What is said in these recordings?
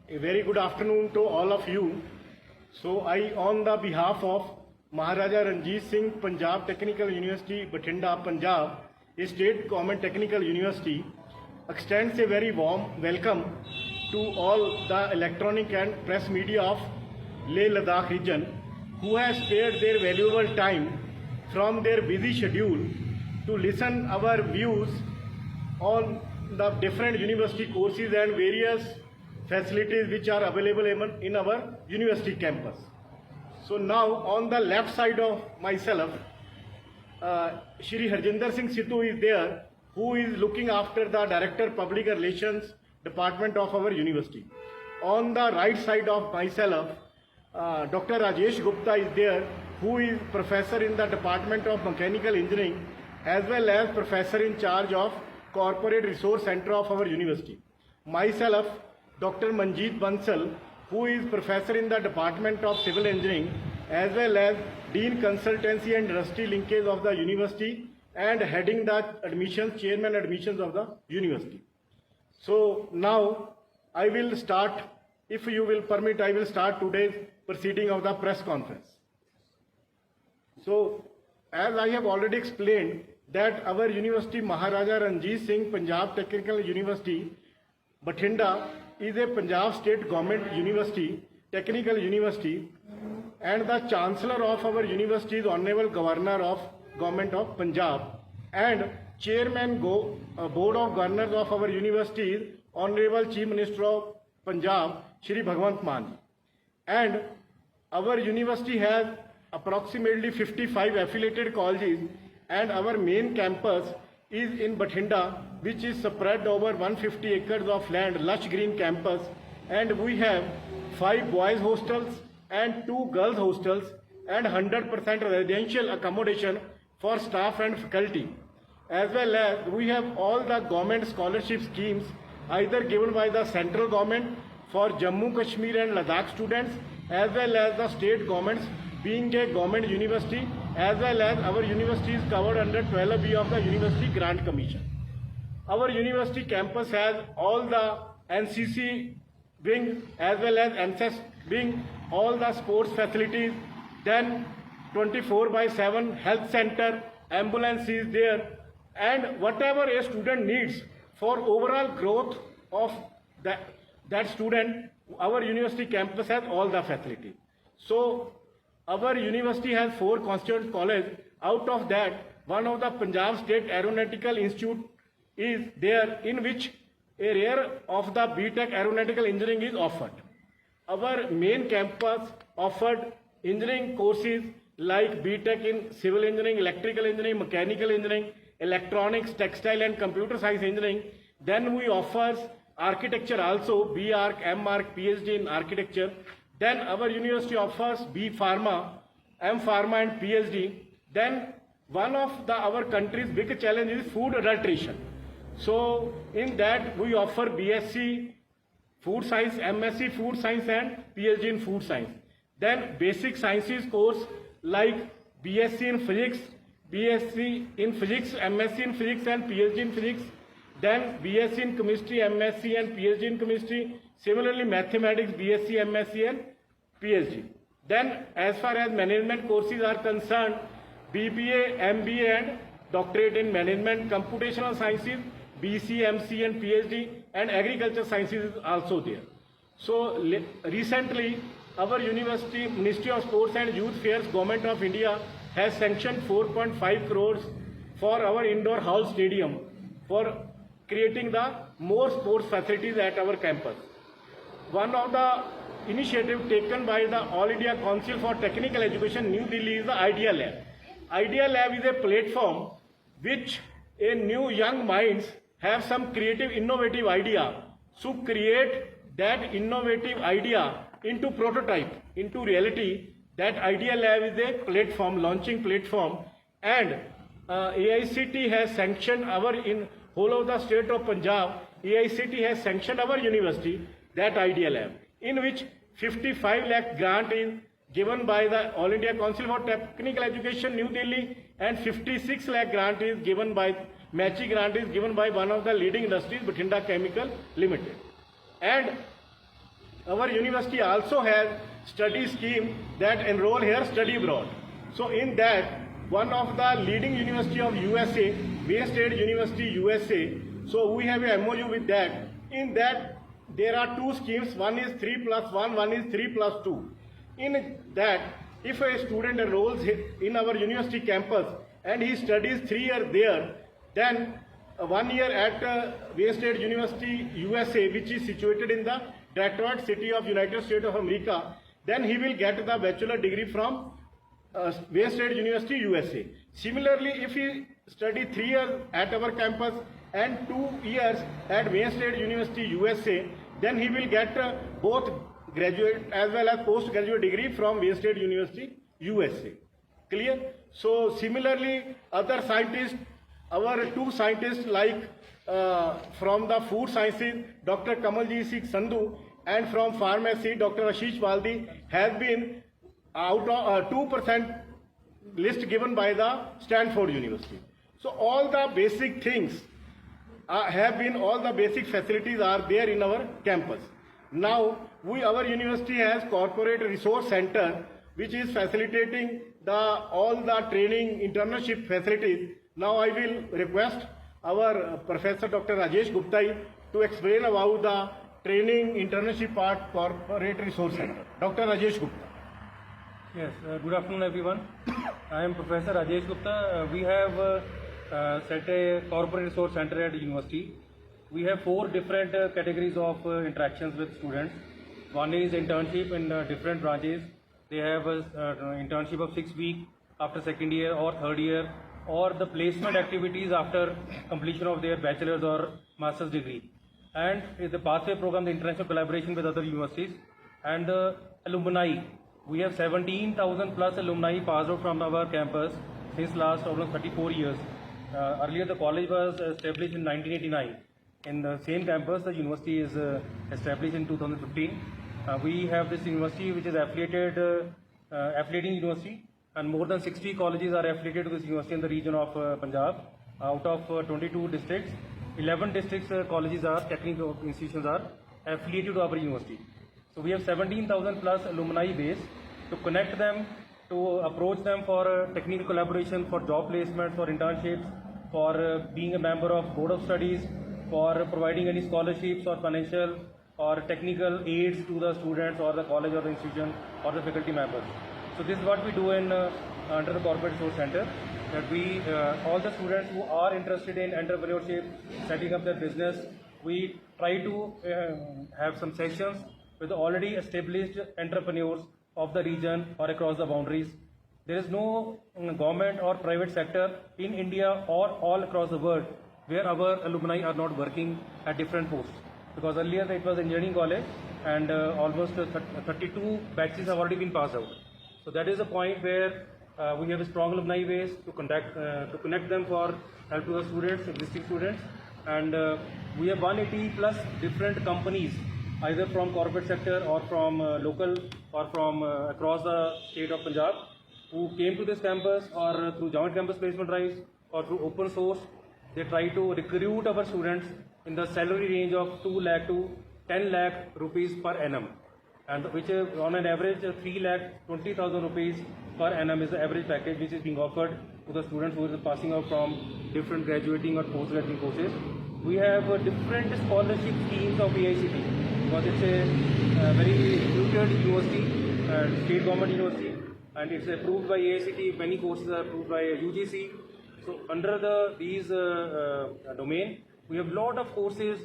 A very good afternoon to all of you. So I, on the behalf of Maharaja Ranjit Singh Punjab Technical University, Bathinda, Punjab, a state government technical university, extends a very warm welcome to all the electronic and press media of Leh Ladakh region who has spared their valuable time from their busy schedule to listen our views on the different university courses and various facilities which are available in our university campus. So now on the left side of myself, Shri Harjinder Singh Sidhu is there, who is looking after the Director Public Relations Department of our university. On the right side of myself, Dr. Rajesh Gupta is there, who is professor in the Department of Mechanical Engineering as well as professor in charge of Corporate Resource Center of our university. Myself, Dr. Manjeet Bansal, who is professor in the Department of Civil Engineering as well as Dean Consultancy and Industry Linkage of the university and heading the admissions, chairman admissions of the university. So now I will start, if you will permit, I will start today's proceeding of the press conference. So as I have already explained that our university, Maharaja Ranjit Singh Punjab Technical University, Bathinda, is a Punjab State Government University, Technical University, and the Chancellor of our university is Honorable Governor of Government of Punjab, and Chairman Board of Governors of our university is Honorable Chief Minister of Punjab, Shri Bhagwant Mann. And our university has approximately 55 affiliated colleges, and our main campus is in Bathinda, which is spread over 150 acres of land, lush green campus, and we have 5 boys hostels and 2 girls hostels and 100% residential accommodation for staff and faculty, as well as we have all the government scholarship schemes either given by the central government for Jammu, Kashmir and Ladakh students, as well as the state governments, being a government university, as well as our university is covered under 12B of the University Grant Commission. Our university campus has all the NCC wing as well as NSS wing, all the sports facilities, then 24/7 health center, ambulance is there, and whatever a student needs for overall growth of that student, our university campus has all the facilities. So our university has 4 constituent colleges. Out of that, one of the Punjab State Aeronautical Institute is there, in which a rare of the BTech Aeronautical Engineering is offered. Our main campus offered engineering courses like BTech in Civil Engineering, Electrical Engineering, Mechanical Engineering, Electronics, Textile and Computer Science Engineering. Then we offers architecture also, B.Arch, M.Arch, PhD in architecture. Then our university offers B Pharma, M Pharma and PhD. Then one of our country's big challenge is food adulteration. So in that we offer BSc Food Science, MSc Food Science and PhD in Food Science. Then basic sciences course like BSc in Physics, BSc in Physics, MSc in Physics and PhD in Physics. Then BSc in Chemistry, MSc and PhD in Chemistry. Similarly, Mathematics, BSc, MSc and PhD. Then as far as management courses are concerned, BBA, MBA and Doctorate in Management, Computational Sciences, BC, MC and PhD, and Agriculture Sciences is also there. So recently, our university, Ministry of Sports and Youth Affairs, Government of India has sanctioned 4.5 crores for our indoor hall stadium for creating the more sports facilities at our campus. One of the initiatives taken by the All India Council for Technical Education, New Delhi, is the Idea Lab. Idea Lab is a platform which a new young minds have some creative, innovative idea. So create that innovative idea into prototype, into reality. That Idea Lab is a platform, launching platform, and AICT has sanctioned in whole of the state of Punjab. AICT has sanctioned our university, that Idea Lab, in which 55 lakh grant is given by the All India Council for Technical Education, New Delhi, and 56 lakh grant is given by Matching grant is given by one of the leading industries, Bathinda Chemical Limited. And our university also has study scheme that enroll here study abroad. So in that, one of the leading university of USA, Wayne State University USA, so we have a MOU with that. In that, there are two schemes, one is 3+1, one is 3+2. In that, if a student enrolls in our university campus and he studies 3 years there, then 1 year at Wayne State University USA, which is situated in the Detroit city of United States of America, then he will get the bachelor degree from Wayne State University USA. Similarly, if he study 3 years at our campus and 2 years at Wayne State University USA, then he will get both graduate as well as postgraduate degree from Wayne State University USA. Clear? So similarly, other scientists, our two scientists like from the food sciences, Dr. Kamalji Singh Sandhu, and from pharmacy, Dr. Ashish Baldi, has been out of 2% list given by the Stanford University. So all the basic things all the basic facilities are there in our campus. Now, our university has corporate resource center, which is facilitating all the training internship facilities. Now I will request our Professor Dr. Rajesh Gupta to explain about the training internship part corporate resource center. Dr. Rajesh Gupta. Yes, good afternoon everyone. I am Professor Rajesh Gupta. We have set a corporate resource center at the university. We have 4 different categories of interactions with students. One is internship in different branches. They have an internship of 6 weeks after second year or third year, or the placement activities after completion of their bachelor's or master's degree. And the pathway program, the international collaboration with other universities, and the alumni. We have 17,000 plus alumni passed out from our campus since last almost 34 years. Earlier the college was established in 1989. In the same campus, the university is established in 2015. We have this university which is affiliating university, and more than 60 colleges are affiliated to this university in the region of Punjab. Out of 22 districts, 11 districts colleges are, technical institutions are affiliated to our university. So we have 17,000 plus alumni base. To connect them, to approach them for technical collaboration, for job placement, for internships, for being a member of board of studies, for providing any scholarships or financial or technical aids to the students or the college or the institution or the faculty members. So this is what we do in under the Corporate Resource Center, that we all the students who are interested in entrepreneurship, setting up their business, we try to have some sessions with already established entrepreneurs of the region or across the boundaries. There is no government or private sector in India or all across the world where our alumni are not working at different posts. Because earlier it was engineering college and almost 32 batches have already been passed out. So that is a point where we have a strong alumni base to connect them for help to the students, existing students. And we have 180 plus different companies, either from corporate sector or from local or from across the state of Punjab, who came to this campus or through joint campus placement drives or through open source. They try to recruit our students in the salary range of 2 lakh to 10 lakh rupees per annum, and which on an average 3 lakh 20,000 rupees per annum is the average package which is being offered to the students who are passing out from different graduating or post-graduating courses. We have different scholarship schemes of AICTE, because it's a very reputed university, state government university, and it's approved by AICTE. Many courses are approved by UGC. So under these domain, we have lot of courses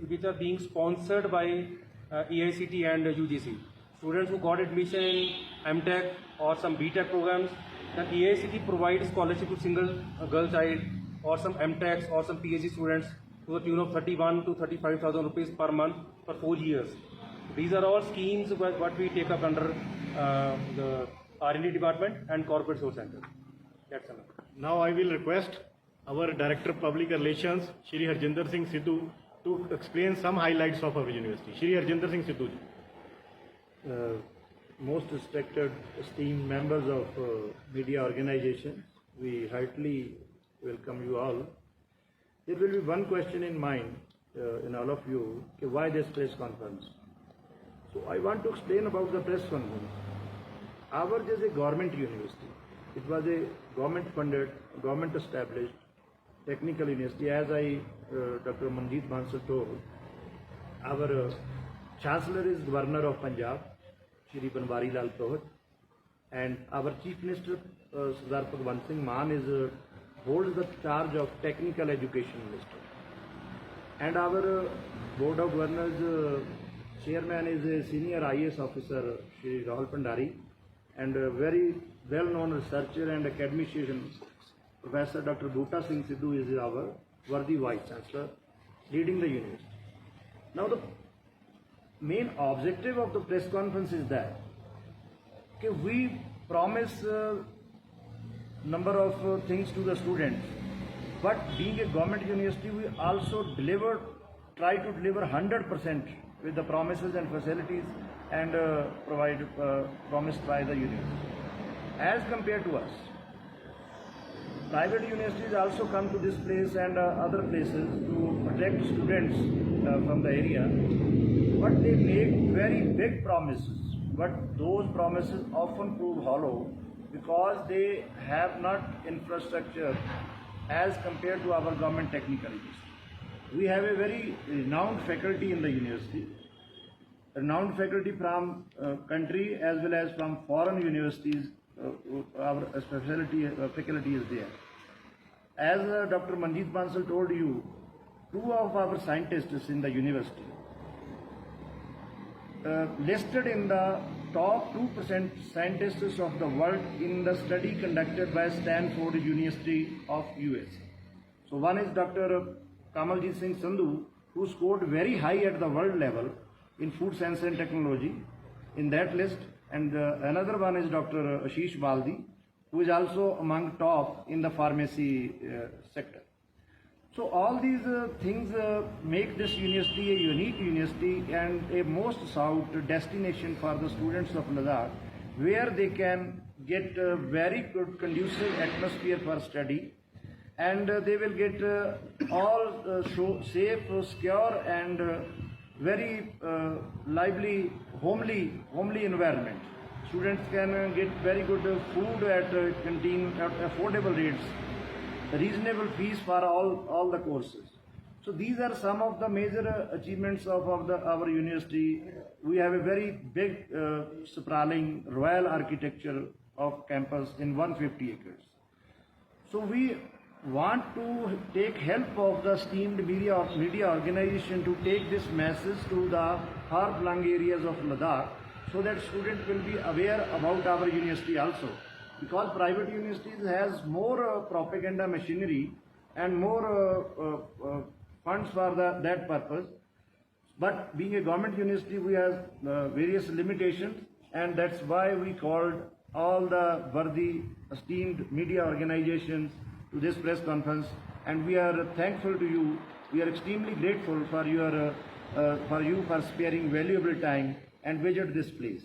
which are being sponsored by AICTE and UGC. Students who got admission in MTech or some BTech programs, then AICTE provides scholarship to single girl child or some MTechs or some PhD students to the tune of 31 to 35,000 rupees per month for 4 years. These are all schemes what we take up under the R&D department and Corporate Resource Center. That's enough. Now I will request our Director of Public Relations, Shri Harjinder Singh Sidhu, to explain some highlights of our university. Shri Harjinder Singh Sidhu ji. Most respected, esteemed members of media organizations, we heartily welcome you all. There will be one question in mind in all of you, why this press conference? So I want to explain about the press conference. Ours is a government university. It was a government funded, government established technical university. As Dr. Manjeet Bansal told, our Chancellor is Governor of Punjab, Shri Banwari Lal Purohit, and our Chief Minister, Sardar Bhagwant Singh Mann, holds the charge of Technical Education Minister. And our Board of Governors Chairman is a senior IAS officer, Shri Rahul Pandari, and a very well-known researcher and academician, Professor Dr. Bhuta Singh Sidhu is our worthy Vice Chancellor leading the university. Now the main objective of the press conference is that we promise number of things to the students, but being a government university, we also try to deliver 100% with the promises and facilities and promised by the university. As compared to us, private universities also come to this place and other places to attract students from the area, but they make very big promises. But those promises often prove hollow because they have not infrastructure as compared to our government technical university. We have a very renowned faculty in the university, renowned faculty from country as well as from foreign universities. Our faculty is there. As Dr. Manjeet Bansal told you, 2 of our scientists in the university listed in the top 2% scientists of the world in the study conducted by Stanford University of US. So one is Dr. Kamaljeet Singh Sandhu, who scored very high at the world level in food science and technology in that list, and another one is Dr. Ashish Baldi, who is also among top in the pharmacy sector. So all these things make this university a unique university and a most sought destination for the students of Ladakh, where they can get a very good conducive atmosphere for study, and they will get all safe, secure and very lively, homely environment. Students can get very good food at canteen at affordable rates, reasonable fees for all the courses. So these are some of the major achievements of our university. We have a very big, sprawling, royal architecture of campus in 150 acres. So we want to take help of the esteemed media organization to take this message to the far-flung areas of Ladakh, so that students will be aware about our university also. Because private universities has more propaganda machinery and more funds for that purpose. But being a government university, we have various limitations, and that's why we called all the worthy, esteemed media organizations to this press conference, and we are thankful to you. We are extremely grateful for you for sparing valuable time and visit this place.